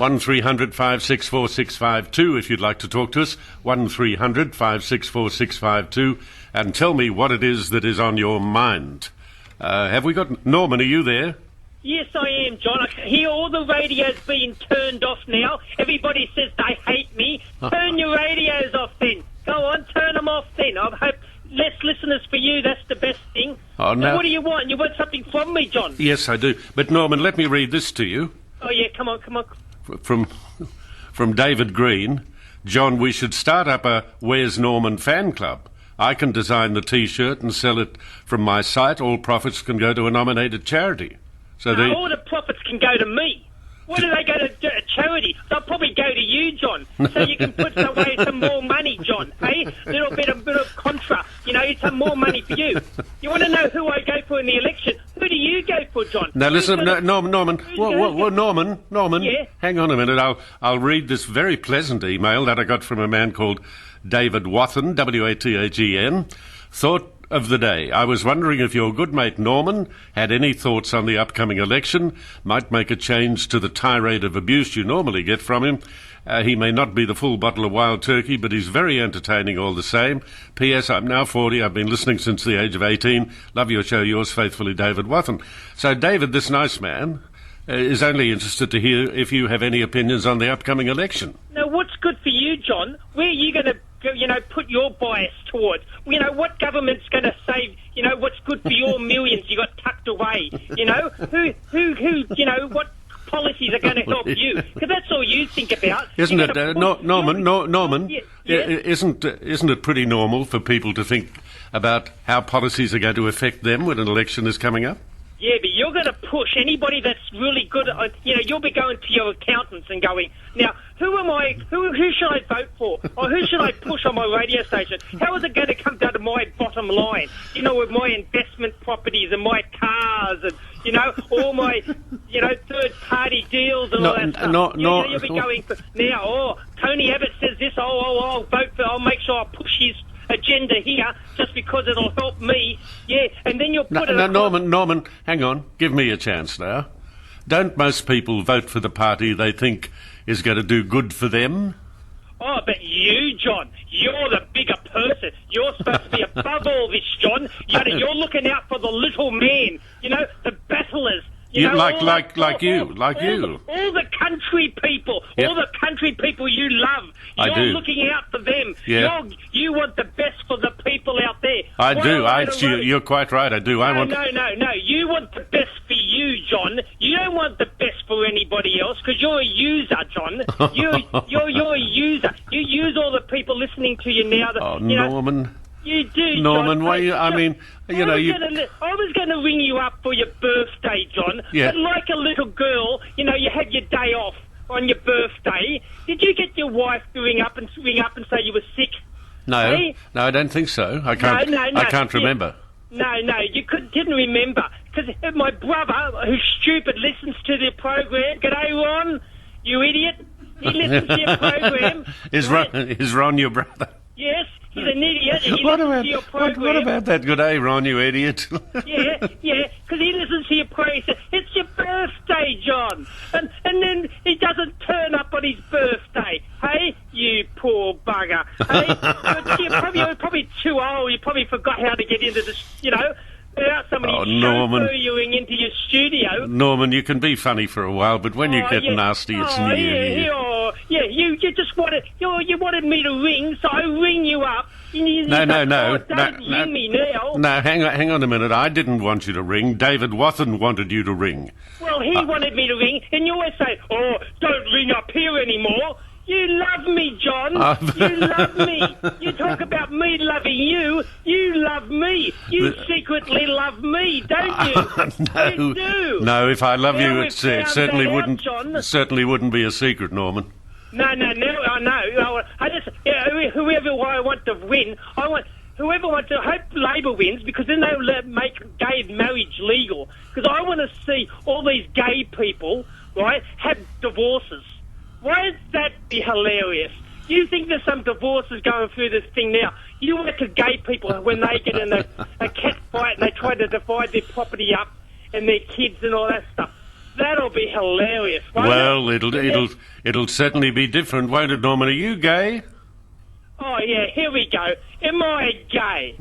1300 564 652 if you'd like to talk to us. 1300 564 652 and tell me what it is that is on your mind. Have we got... Norman, are you there? Yes, I am, John. I can hear all the radios being turned off now. Everybody says they hate me. Turn your radios off then. Go on, turn them off then. I hope less listeners for you. That's the best thing. Oh, no. So what do you want? You want something from me, John? Yes, I do. But, Norman, let me read this to you. Oh, yeah, come on. From David Green. John, we should start up a Where's Norman fan club. I can design the T-shirt and sell it from my site. All profits can go to a nominated charity. So all the profits can go to me. Why do they go to a charity? They'll probably go to you, John, so you can put away some more money, John. Hey, a little bit of contra. You know, some more money for you. You want to know who I go for in the election? Who do you go for, John? Now listen, Norman. Norman. Yeah? Hang on a minute. I'll read this very pleasant email that I got from a man called David Wathen, W-A-T-H-E-N. Thought of the day. I was wondering if your good mate Norman had any thoughts on the upcoming election, might make a change to the tirade of abuse you normally get from him. He may not be the full bottle of wild turkey, but he's very entertaining all the same. P.S. I'm now 40. I've been listening since the age of 18. Love your show. Yours faithfully, David Wathen. So, David, this nice man, is only interested to hear if you have any opinions on the upcoming election. Now, what's good for you, John? Where are you going to put your bias towards? What government's going to save, what's good for your millions you got tucked away? What policies are going to help you? Because that's all you think about. Isn't it, Norman? Yes. Isn't it pretty normal for people to think about how policies are going to affect them when an election is coming up? Yeah, but you're going to push anybody that's really good. You'll be going to your accountants and going, now, who am I? Who should I vote for? Or who should I push on my radio station? How is it going to come down to my bottom line? With my investment properties and my cars and, all my, third-party deals and all that stuff. You'll be going for, now, Tony Abbott says this, I'll vote for, I'll make sure I push his agenda here just because it'll help me. Yeah, and then you'll put it... Norman, hang on. Give me a chance now. Don't most people vote for the party they think is going to do good for them? Oh, but you, John, you're the bigger person. You're supposed to be above all this, John. You're looking out for the little man, the battlers. You. All the country people, yep. all the country people you love. You're looking out for them. Yeah. You want the best for the people out there. I do. You're quite right. I do. No. You want the best for you, John. You don't want the best for anybody else because you're a user, John. You're a user. You use all the people listening to you now. Norman. You do, Norman, John. why you... I mean, I was going to ring you up for your birthday, John. Yeah. But like a little girl, you had your day off on your birthday. Did you get your wife to ring up and say you were sick? No, hey? No, I don't think so. I can't. No. I can't remember. No, you didn't remember because my brother, who's stupid, listens to the program. G'day, Ron, you idiot. He listens to your program. Is Ron your brother? Yes. He's an idiot. And What about that? Good day, Ron, you idiot. yeah, because he listens to your program. He says, it's your birthday, John. And then he doesn't turn up on his birthday. Hey, you poor bugger. Hey, you're probably too old. You probably forgot how to get into this, without somebody chauffeuring into your studio. Norman, you can be funny for a while, but when you get nasty, it's New Year. You just wanted, you wanted me to ring, so I ring you up. No. Don't ring me now. No, hang on a minute. I didn't want you to ring. David Wathen wanted you to ring. Well, he wanted me to ring, and you always say, don't ring up here anymore. You love me, John. You love me. You talk about me loving you. You love me. You secretly love me, don't you? No. You do. No, if I love you, it certainly wouldn't be a secret, Norman. No, I know. Whoever I want to win, I hope Labor wins because then they'll make gay marriage legal. Because I want to see all these gay people, right, have divorces. Why would that be hilarious? You think there's some divorces going through this thing now? You want to gay people when they get in a cat fight and they try to divide their property up and their kids and all that stuff. That'll be hilarious, won't Well, it? it'll certainly be different, won't it, Norman? Are you gay? Oh, yeah, here we go. Am I gay?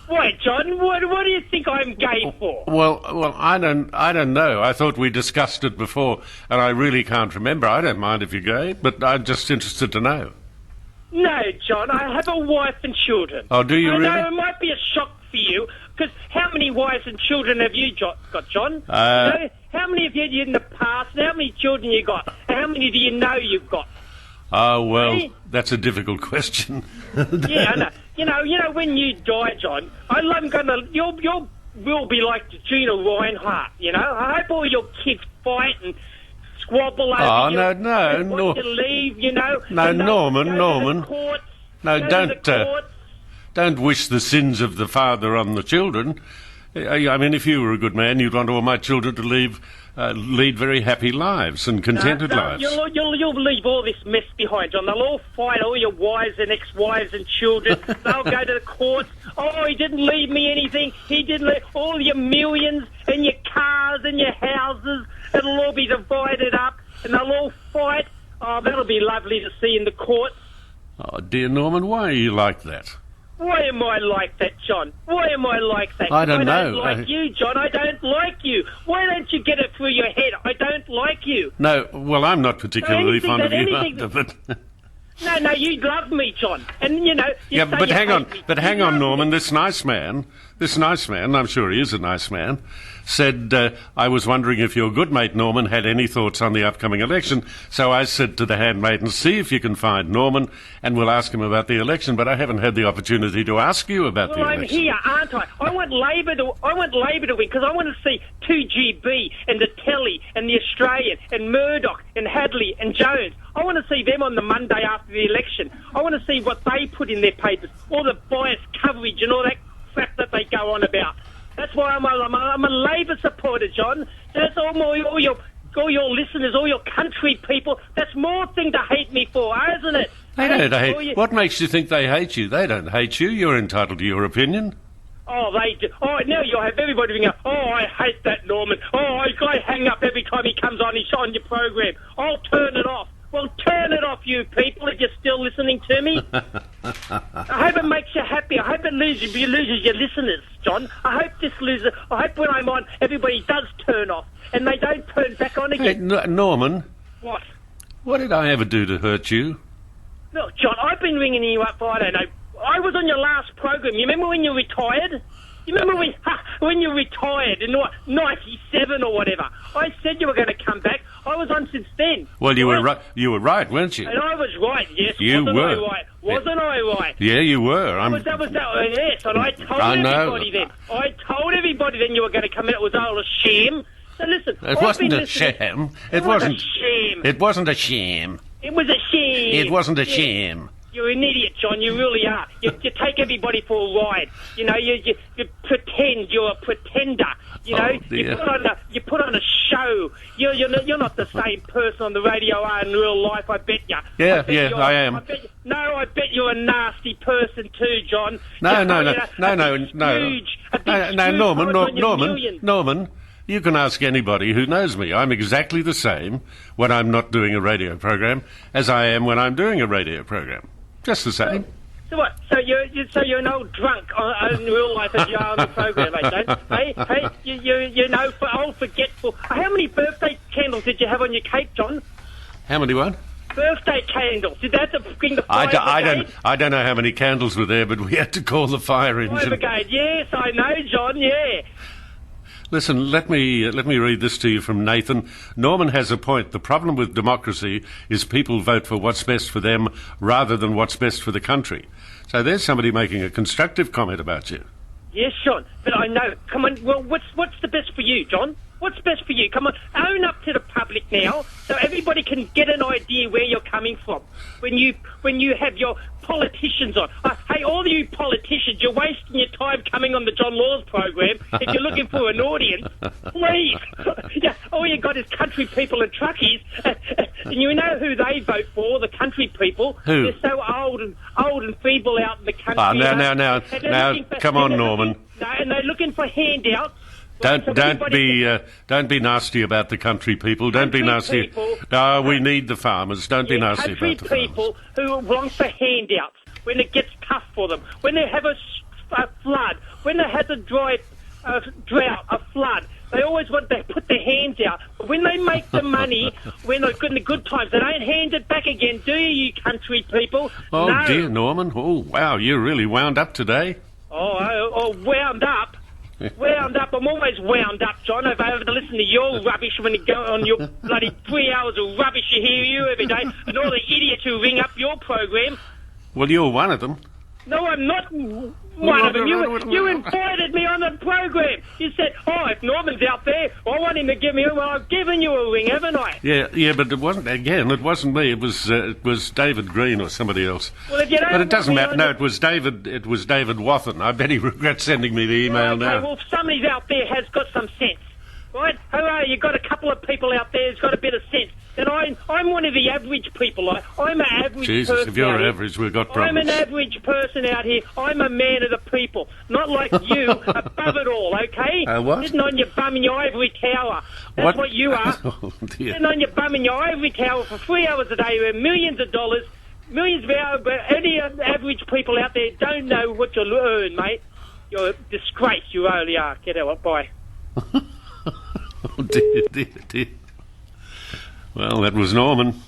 Wait, John, what do you think I'm gay for? Well, I don't know. I thought we discussed it before, and I really can't remember. I don't mind if you're gay, but I'm just interested to know. No, John, I have a wife and children. Oh, do you I really? know it might be a shock for you, because how many wives and children have you got, John? How many have you had in the past, and how many children you got? And how many do you know you've got? Oh, well, Hey? that's a difficult question. Yeah, I know. You know, when you die, John, I'm gonna. You'll will be like Gina Reinhardt. You know, I hope all your kids fight and squabble over Oh, you. no, and want no. to leave. You know. No, and they'll Norman, go to Norman. the courts, No, go don't, to the courts. Don't wish the sins of the father on the children. I mean, if you were a good man, you'd want all my children to lead very happy lives and contented lives. You'll leave all this mess behind, John. They'll all fight, all your wives and ex-wives and children. They'll go to the courts. Oh, he didn't leave me anything. He didn't leave all your millions and your cars and your houses. It'll all be divided up, and they'll all fight. Oh, that'll be lovely to see in the courts. Oh, dear Norman, why are you like that? Why am I like that, John? Why am I like that? I don't know. I don't like you, John. I don't like you. Why don't you get it through your head? I don't like you. No, well, I'm not particularly anything fond of that- you anything either, but... No, you love me, John. And, you know... you Yeah, say but you hang hate on, me. but You hang on, love Norman. me. This nice man, I'm sure he is a nice man, said, I was wondering if your good mate Norman had any thoughts on the upcoming election. So I said to the handmaiden, see if you can find Norman, and we'll ask him about the election. But I haven't had the opportunity to ask you about the Well, I'm election. here, aren't I? I want Labor to win because I want to see 2GB and the Telly and the Australian and Murdoch and Hadley and Jones. I want to see them on the Monday after the election. I want to see what they put in their papers, all the biased coverage and all that crap that they go on about. That's why I'm a Labor supporter, John. That's all your listeners, all your country people. That's more thing to hate me for, isn't it? They don't All hate. you- What makes you think they hate you? They don't hate you. You're entitled to your opinion. Oh, they do. Oh, now you'll have everybody ringing up. Oh, I hate that Norman. Oh, I hang up every time he comes on. He's on your program. I'll turn it off. Well, turn it off, you people, if you're still listening to me. I hope it makes you happy. I hope it loses your listeners, John. I hope when I'm on, everybody does turn off and they don't turn back on Hey, again. Norman, What? what did I ever do to hurt you? Look, John, I've been ringing you up for, I don't know. I was on your last program. You remember when you retired? You remember when you retired in what, 97 or whatever? I said you were going to come back. I was on since then. Well, you were right. You were right, weren't you? And I was right, yes. You Wasn't were. I right? Wasn't I right? Yeah, you were. Yes, and I told I know. everybody then. I told everybody then you were going to come in. It was all a sham. So listen, It wasn't a sham. It was wasn't. a sham. It wasn't a sham. It was a sham. It wasn't a Yeah. sham. You're an idiot, John. You really are. You take everybody for a ride. You know, you pretend. You're a pretender. You know, Oh, dear. you put on a show. You're not the same person on the radio are in real life. I bet you. Yeah, bet yeah, you're- I am. I bet you're a nasty person too, John. No, You no, know, no, a no, big no, Scrooge, a big no, no, Scrooge Norman, on your millions. Norman. You can ask anybody who knows me. I'm exactly the same when I'm not doing a radio program as I am when I'm doing a radio program. Just the same. So what? So you're an old drunk in real life as you are on the program, mate, don't? Hey, you know, old forgetful. How many birthday candles did you have on your cake, John? How many what? Birthday candles. Did that have to bring the fire brigade? I don't know how many candles were there, but we had to call the fire Fire engine. brigade. Yes, I know, John. Yeah. Listen, let me read this to you from Nathan. Norman has a point. The problem with democracy is people vote for what's best for them rather than what's best for the country. So there's somebody making a constructive comment about you. Yes, John. But I know. Come on. Well, what's the best for you, John? What's best for you? Come on, own up to the public now, so everybody can get an idea where you're coming from. When you have your politicians on, hey, all you politicians, you're wasting your time coming on the John Laws program. If you're looking for an audience, please. Yeah, all you got is country people and truckies, and you know who they vote for? The country people. Who? They're so old and feeble out in the country. Ah, now, And they're now, looking for- come on, they're Norman. looking- No, and they're looking for handouts. Right, so Don't be nasty about the country people. Don't be Country nasty. people- No, we need the farmers. Don't be nasty country about the farmers. people who want for handouts when it gets tough for them, when they have a flood, when they have a drought, a flood. They always want to put their hands out. But when they make the money, when they're in the good times, they don't hand it back again, do you country people? Oh, no. dear, Norman. Oh, wow, you're really wound up today. Wound up. Wound up. I'm always wound up, John. If I ever listen to your rubbish when you go on your bloody 3 hours of rubbish you hear you every day, and all the idiots who ring up your program. Well, you're one of them. No, I'm not one of them. You invited me on the program. You said, if Norman's out there, I want him to give me a ring. Well, I've given you a ring, haven't I? Yeah, but it wasn't me. It was David Green or somebody else. Well, if you don't But it doesn't want me matter. on No, it was David Wathen. I bet he regrets sending me the email okay, now. well, if somebody's out there has got some sense, right? Hooray, you've got a couple of people out there who's got a bit of sense. And I'm one of the average people. I'm an average Jesus, person. if you're out here. average, we've got I'm problems. an average person out here. I'm a man of the people. Not like you, above it all, okay? What? Sitting on your bum in your ivory tower. That's what you are. Oh, dear. Sitting on your bum in your ivory tower for 3 hours a day with millions of dollars, millions of hours, but any average people out there don't know what you earn, mate. You're a disgrace, you really are. Get out, bye. Oh, dear. Well, that was Norman.